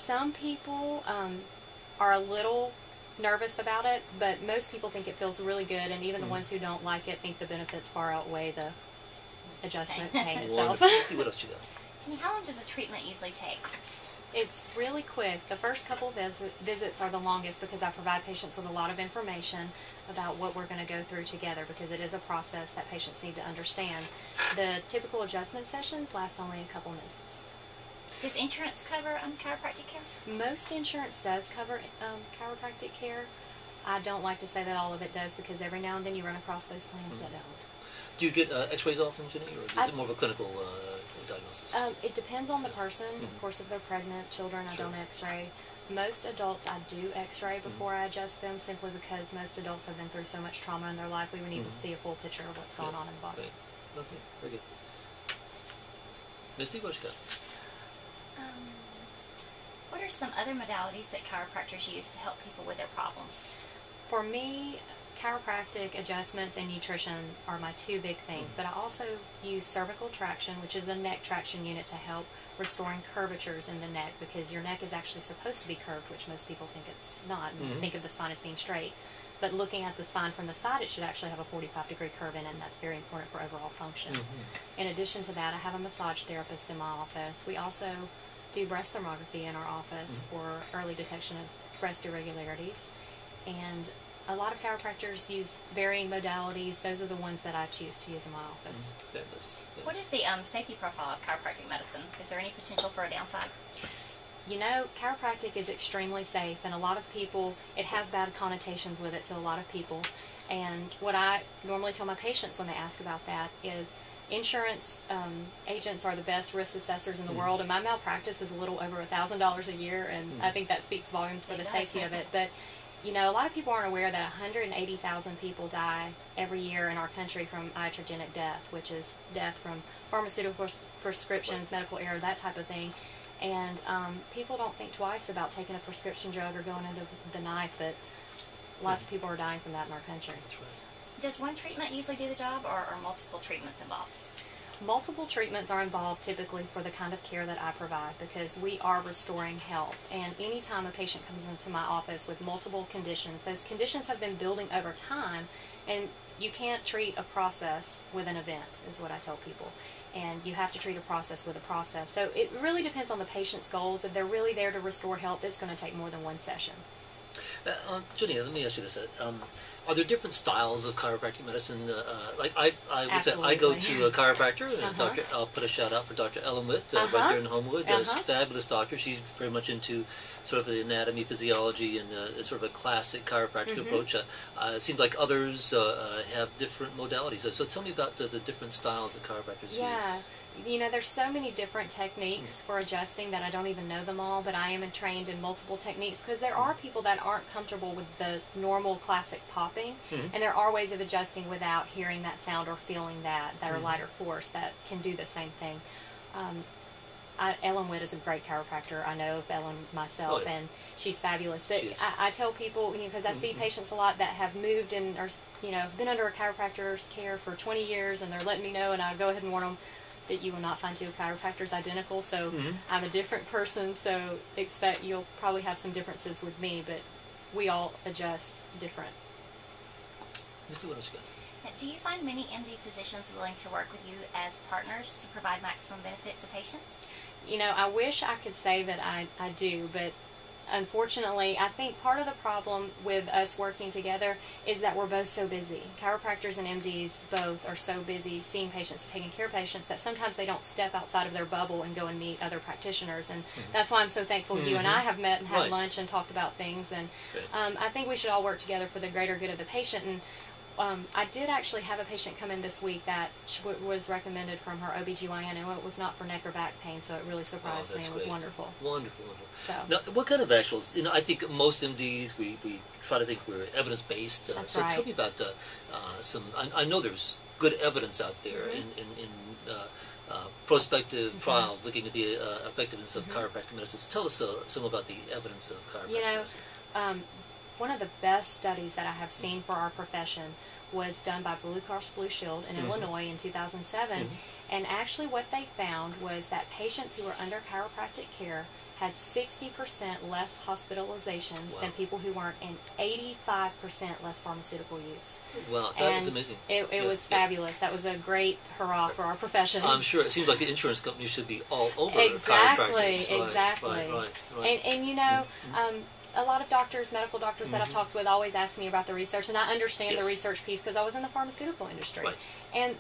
Some people are a little nervous about it, but most people think it feels really good, and even the ones who don't like it think the benefits far outweigh the adjustment pain itself. Let's see what else you got. Jenny, how long does a treatment usually take? It's really quick. The first couple of visits are the longest because I provide patients with a lot of information about what we're going to go through together, because it is a process that patients need to understand. The typical adjustment sessions last only a couple minutes. Does insurance cover chiropractic care? Most insurance does cover chiropractic care. I don't like to say that all of it does, because every now and then you run across those plans that don't. Do you get x-rays often, Jenny, or is it more of a clinical diagnosis? It depends on the person. Of course, if they're pregnant, children, I don't x-ray. Most adults I do x-ray before I adjust them, simply because most adults have been through so much trauma in their life. We would need to see a full picture of what's going on in the body. Right. Okay, very good. Misty, what you got? What are some other modalities that chiropractors use to help people with their problems? For me, chiropractic adjustments and nutrition are my two big things, but I also use cervical traction, which is a neck traction unit, to help restoring curvatures in the neck, because your neck is actually supposed to be curved, which most people think it's not, and think of the spine as being straight. But looking at the spine from the side, it should actually have a 45-degree curve in it, and that's very important for overall function. In addition to that, I have a massage therapist in my office. We also do breast thermography in our office for early detection of breast irregularities. And a lot of chiropractors use varying modalities. Those are the ones that I choose to use in my office. What is the safety profile of chiropractic medicine? Is there any potential for a downside? You know, chiropractic is extremely safe, and a lot of people, it has bad connotations with it to a lot of people. And what I normally tell my patients when they ask about that is, insurance agents are the best risk assessors in the world, and my malpractice is a little over $1,000 a year, and I think that speaks volumes for the safety of it. But you know, a lot of people aren't aware that 180,000 people die every year in our country from iatrogenic death, which is death from pharmaceutical prescriptions, medical error, that type of thing. And people don't think twice about taking a prescription drug or going into the knife, but lots of people are dying from that in our country. That's right. Does one treatment usually do the job, or are multiple treatments involved? Multiple treatments are involved typically for the kind of care that I provide, because we are restoring health. And anytime a patient comes into my office with multiple conditions, those conditions have been building over time, and you can't treat a process with an event, is what I tell people. And you have to treat a process with a process. So it really depends on the patient's goals. If they're really there to restore health, it's going to take more than one session. Jenny, let me ask you this. Are there different styles of chiropractic medicine? Like I go to a chiropractor, and I'll put a shout out for Dr. Ellen Witt, right there in Homewood. Fabulous doctor. She's very much into sort of the anatomy, physiology, and sort of a classic chiropractic approach. It seems like others have different modalities. So tell me about the different styles that chiropractors use. You know, there's so many different techniques for adjusting that I don't even know them all, but I am trained in multiple techniques, because there are people that aren't comfortable with the normal classic popping, and there are ways of adjusting without hearing that sound or feeling that are lighter force that can do the same thing. Ellen Witt is a great chiropractor. I know of Ellen myself, and she's fabulous. But I tell people, because I see patients a lot that have moved and are, been under a chiropractor's care for 20 years, and they're letting me know, and I go ahead and warn them that you will not find two chiropractors identical. So I'm a different person, so expect you'll probably have some differences with me, but we all adjust different. Misty, what else you got? Do you find many MD physicians willing to work with you as partners to provide maximum benefit to patients? You know, I wish I could say that I do, but unfortunately, I think part of the problem with us working together is that we're both so busy. Chiropractors and MDs both are so busy seeing patients and taking care of patients that sometimes they don't step outside of their bubble and go and meet other practitioners. And that's why I'm so thankful you and I have met and had lunch and talked about things. And I think we should all work together for the greater good of the patient. And I did actually have a patient come in this week that was recommended from her OBGYN, and it was not for neck or back pain, so it really surprised me. It was wonderful. Wonderful, wonderful. So, now, what kind of actuals, I think most MDs, we try to think we're evidence-based. So tell me about some, I know there's good evidence out there in prospective trials looking at the effectiveness of chiropractic medicine. So tell us some about the evidence of chiropractic medicine. One of the best studies that I have seen for our profession was done by Blue Cross Blue Shield in Illinois in 2007. And actually what they found was that patients who were under chiropractic care had 60% less hospitalizations than people who weren't, and 85% less pharmaceutical use. Wow, that is amazing. It was fabulous. That was a great hurrah for our profession. I'm sure. It seems like the insurance companies should be all over exactly, chiropractors. Exactly. Right. And you know, a lot of doctors, medical doctors that I've talked with, always ask me about the research, and I understand the research piece because I was in the pharmaceutical industry. Right. And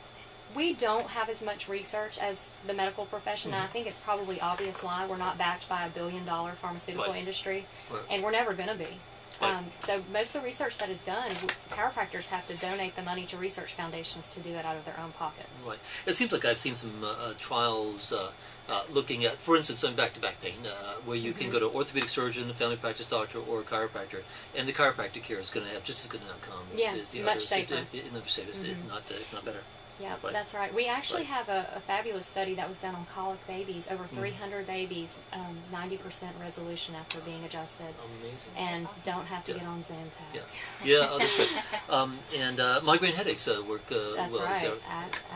we don't have as much research as the medical profession, and I think it's probably obvious why. We're not backed by $1 billion pharmaceutical industry, and we're never going to be. So most of the research that is done, chiropractors have to donate the money to research foundations to do it out of their own pockets. Right. It seems like I've seen some trials looking at, for instance, on back-to-back pain, where you can go to an orthopedic surgeon, a family practice doctor, or a chiropractor, and the chiropractic care is going to have just as good an outcome as the much others. safer. Much safer, if not better. Yeah, that's right. We actually have a fabulous study that was done on colic babies, over 300 babies, 90% resolution after being adjusted. Amazing. And don't have to get on Zantac. Yeah, that's right. And migraine headaches work that's well. Right.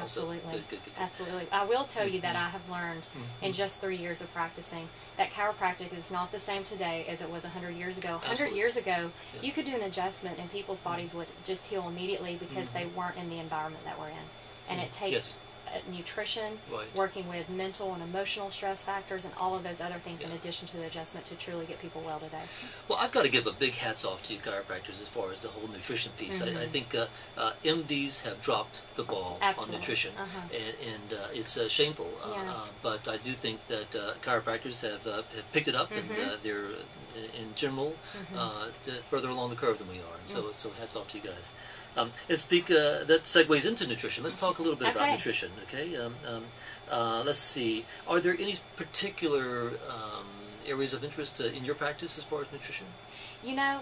Absolutely. Good. Absolutely. I will tell you that I have learned in just 3 years of practicing that chiropractic is not the same today as it was 100 years ago. 100 years ago, you could do an adjustment and people's bodies would just heal immediately because they weren't in the environment that we're in. And it takes nutrition, working with mental and emotional stress factors, and all of those other things in addition to the adjustment to truly get people well today. Well, I've got to give a big hats off to you chiropractors as far as the whole nutrition piece. I think MDs have dropped the ball on nutrition, and it's shameful. But I do think that chiropractors have picked it up, and they're in general further along the curve than we are. And so hats off to you guys. And that segues into nutrition. Let's talk a little bit about nutrition, okay? Let's see. Are there any particular areas of interest in your practice as far as nutrition? You know,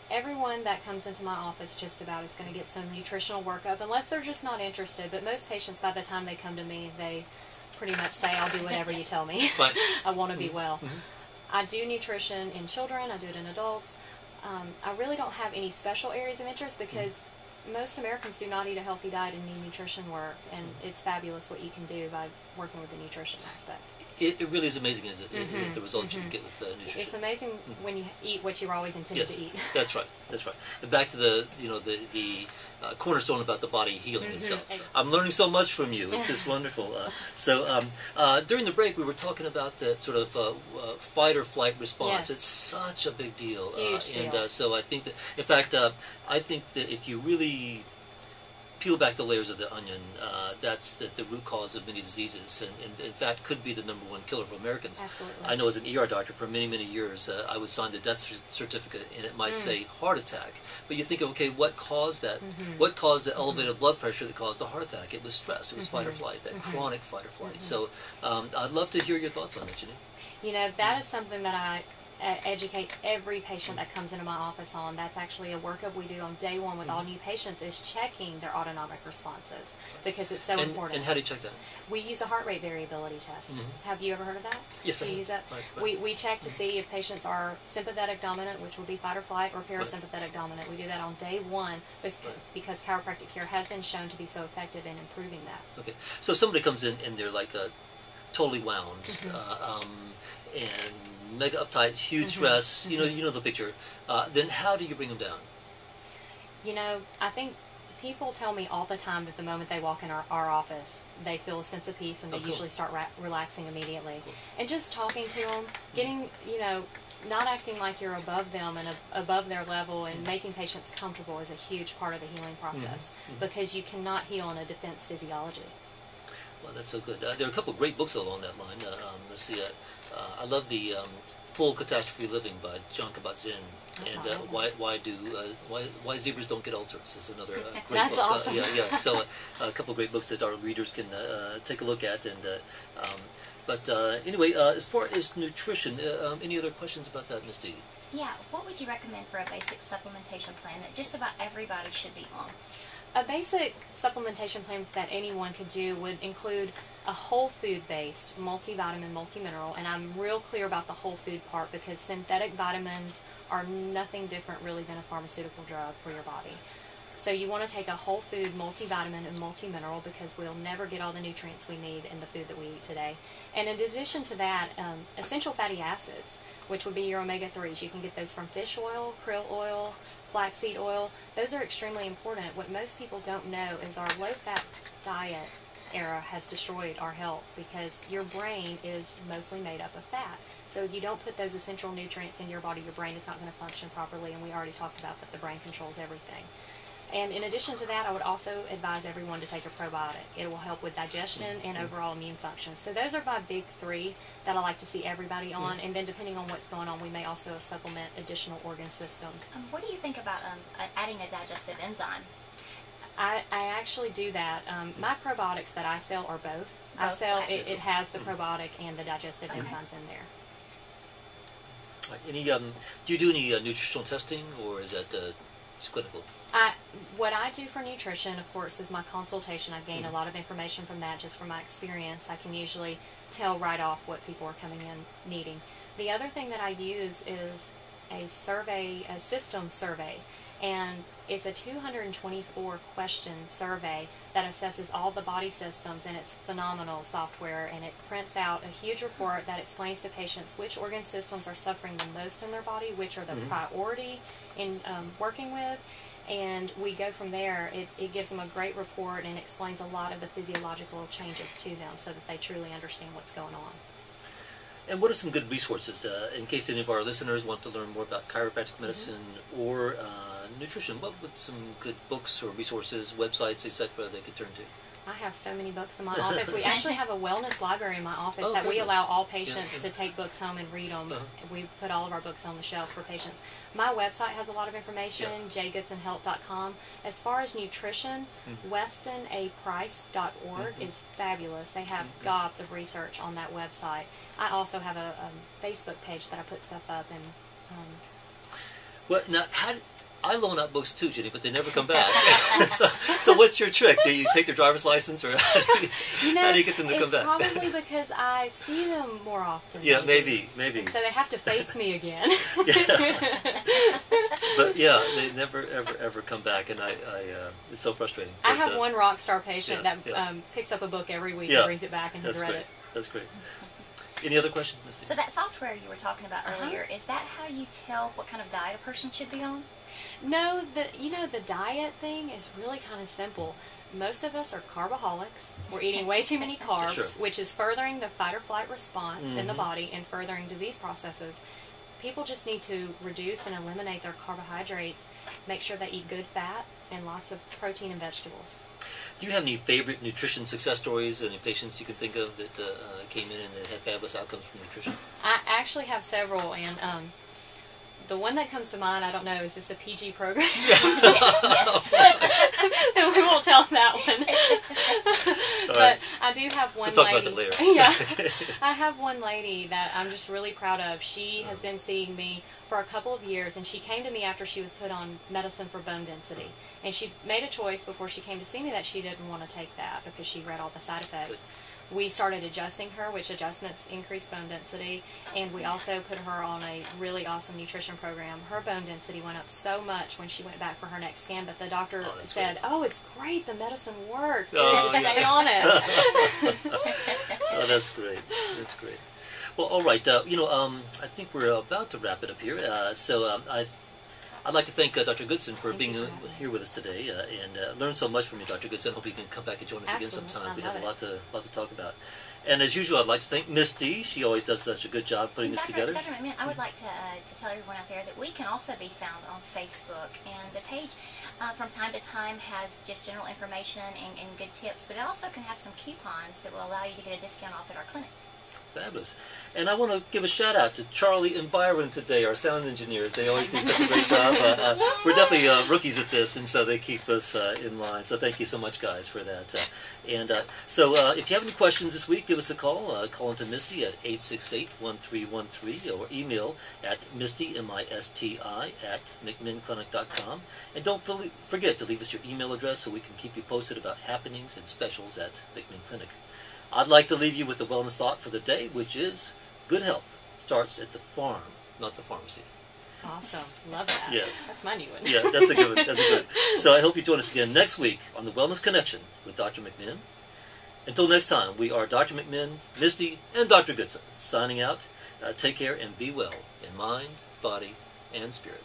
everyone that comes into my office just about is going to get some nutritional workup, unless they're just not interested. But most patients, by the time they come to me, they pretty much say, I'll do whatever you tell me. I want to be well. I do nutrition in children. I do it in adults. I really don't have any special areas of interest because most Americans do not eat a healthy diet and need nutrition work, and it's fabulous what you can do by working with the nutrition aspect. It really is amazing, isn't it, the results you can get with nutrition. It's amazing when you eat what you were always intended to eat. That's right. And back to the cornerstone about the body healing itself. I'm learning so much from you. It's just wonderful. During the break, we were talking about that sort of fight or flight response. It's such a big deal. Huge deal. And so I think that, in fact, I think that if you really peel back the layers of the onion, that's the root cause of many diseases, and in fact could be the #1 killer for Americans. Absolutely. I know as an ER doctor for many, many years, I would sign the death certificate, and it might say heart attack. But you think, okay, what caused that? What caused the elevated blood pressure that caused the heart attack? It was stress. It was fight or flight, that chronic fight or flight. So I'd love to hear your thoughts on that, Janine. You know, that is something that I educate every patient that comes into my office on. That's actually a workup we do on day one with all new patients, is checking their autonomic responses because it's so important. And how do you check that? We use a heart rate variability test. Have you ever heard of that? Yes, I have. Use that? Right. We check to see if patients are sympathetic dominant, which will be fight or flight, or parasympathetic dominant. We do that on day one because chiropractic care has been shown to be so effective in improving that. Okay, so if somebody comes in and they're like totally wound, and mega uptight, huge stress, you know the picture, then how do you bring them down? You know, I think people tell me all the time that the moment they walk in our office, they feel a sense of peace and they usually start relaxing immediately. And just talking to them, getting, not acting like you're above them and above their level, and making patients comfortable is a huge part of the healing process because you cannot heal in a defense physiology. Well, that's so good. There are a couple of great books along that line. Let's see. I love the Full Catastrophe Living by John Kabat-Zinn, and why zebras don't get ulcers is another great book. That's awesome. So a couple of great books that our readers can take a look at. And anyway, as far as nutrition, any other questions about that, Ms. Dee? Yeah. What would you recommend for a basic supplementation plan that just about everybody should be on? A basic supplementation plan that anyone could do would include a whole food-based multivitamin, multimineral, and I'm real clear about the whole food part because synthetic vitamins are nothing different really than a pharmaceutical drug for your body. So you want to take a whole food multivitamin and multimineral because we'll never get all the nutrients we need in the food that we eat today. And in addition to that, essential fatty acids, which would be your omega-3s. You can get those from fish oil, krill oil, flaxseed oil. Those are extremely important. What most people don't know is our low-fat diet era has destroyed our health because your brain is mostly made up of fat. So if you don't put those essential nutrients in your body, your brain is not going to function properly, and we already talked about that the brain controls everything. And in addition to that, I would also advise everyone to take a probiotic. It will help with digestion and overall immune function. So those are my big three that I like to see everybody on, and then depending on what's going on, we may also supplement additional organ systems. What do you think about adding a digestive enzyme? I actually do that. My probiotics that I sell are both. I sell it has the probiotic and the digestive enzymes in there. Any do you do any nutritional testing, or is that just clinical? What I do for nutrition, of course, is my consultation. I gain a lot of information from that just from my experience. I can usually tell right off what people are coming in needing. The other thing that I use is a survey, a system survey, and it's a 224 question survey that assesses all the body systems, and it's phenomenal software, and it prints out a huge report that explains to patients which organ systems are suffering the most in their body, which are the priority in working with, and we go from there. It gives them a great report and explains a lot of the physiological changes to them so that they truly understand what's going on. And what are some good resources in case any of our listeners want to learn more about chiropractic medicine or nutrition? What would some good books or resources, websites, etc. they could turn to? I have so many books in my office. We actually have a wellness library in my office that goodness. we allow all patients to take books home and read them. We put all of our books on the shelf for patients. My website has a lot of information, jgoodsonhealth.com. As far as nutrition, WestonAPrice.org is fabulous. They have gobs of research on that website. I also have a Facebook page that I put stuff up. And Well, now, I loan out books too, Jenny, but they never come back. so what's your trick? Do you take their driver's license, or how do you get them to come back? It's probably because I see them more often. Yeah, maybe. So they have to face me again. But yeah, they never ever come back, and it's so frustrating. I have one rock star patient that picks up a book every week and brings it back and has read it. That's great. Any other questions, Misty? So that software you were talking about earlier, is that how you tell what kind of diet a person should be on? No, the diet thing is really kind of simple. Most of us are carboholics. We're eating way too many carbs, which is furthering the fight or flight response in the body and furthering disease processes. People just need to reduce and eliminate their carbohydrates, make sure they eat good fat and lots of protein and vegetables. Do you have any favorite nutrition success stories, any patients you can think of that came in and had fabulous outcomes from nutrition? I actually have several, and the one that comes to mind, I don't know, is this a PG program? Yes. And we won't tell that one. But I do have one lady. We'll talk about that later. I have one lady that I'm just really proud of. She has been seeing me for a couple of years, and she came to me after she was put on medicine for bone density. And she made a choice before she came to see me that she didn't want to take that because she read all the side effects. We started adjusting her, which adjustments increase bone density, and we also put her on a really awesome nutrition program. Her bone density went up so much when she went back for her next scan, but the doctor said, "Oh, it's great, the medicine works. Just stay on it." Oh, that's great. That's great. Well, all right. I think we're about to wrap it up here. I'd like to thank Dr. Goodson for being here with us today and learn so much from you, Dr. Goodson. Hope you can come back and join us again sometime. We have a lot to talk about. And as usual, I'd like to thank Misty. She always does such a good job putting this together. Dr. McMahon, I would like to tell everyone out there that we can also be found on Facebook. And the page from time to time has just general information and good tips, but it also can have some coupons that will allow you to get a discount off at our clinic. Fabulous. And I want to give a shout out to Charlie and Byron today, our sound engineers. They always do such a great job. We're definitely rookies at this, and so they keep us in line. So thank you so much, guys, for that. So if you have any questions this week, give us a call. Call into Misty at 868-1313 or email at Misty, M-I-S-T-I, at McMinnClinic.com. And don't forget to leave us your email address so we can keep you posted about happenings and specials at McMinn Clinic. I'd like to leave you with the wellness thought for the day, which is good health starts at the farm, not the pharmacy. Awesome. Love that. Yes. That's my new one. Yeah, that's a good one. That's a good one. So I hope you join us again next week on The Wellness Connection with Dr. McMinn. Until next time, we are Dr. McMinn, Misty, and Dr. Goodson signing out. Take care and be well in mind, body, and spirit.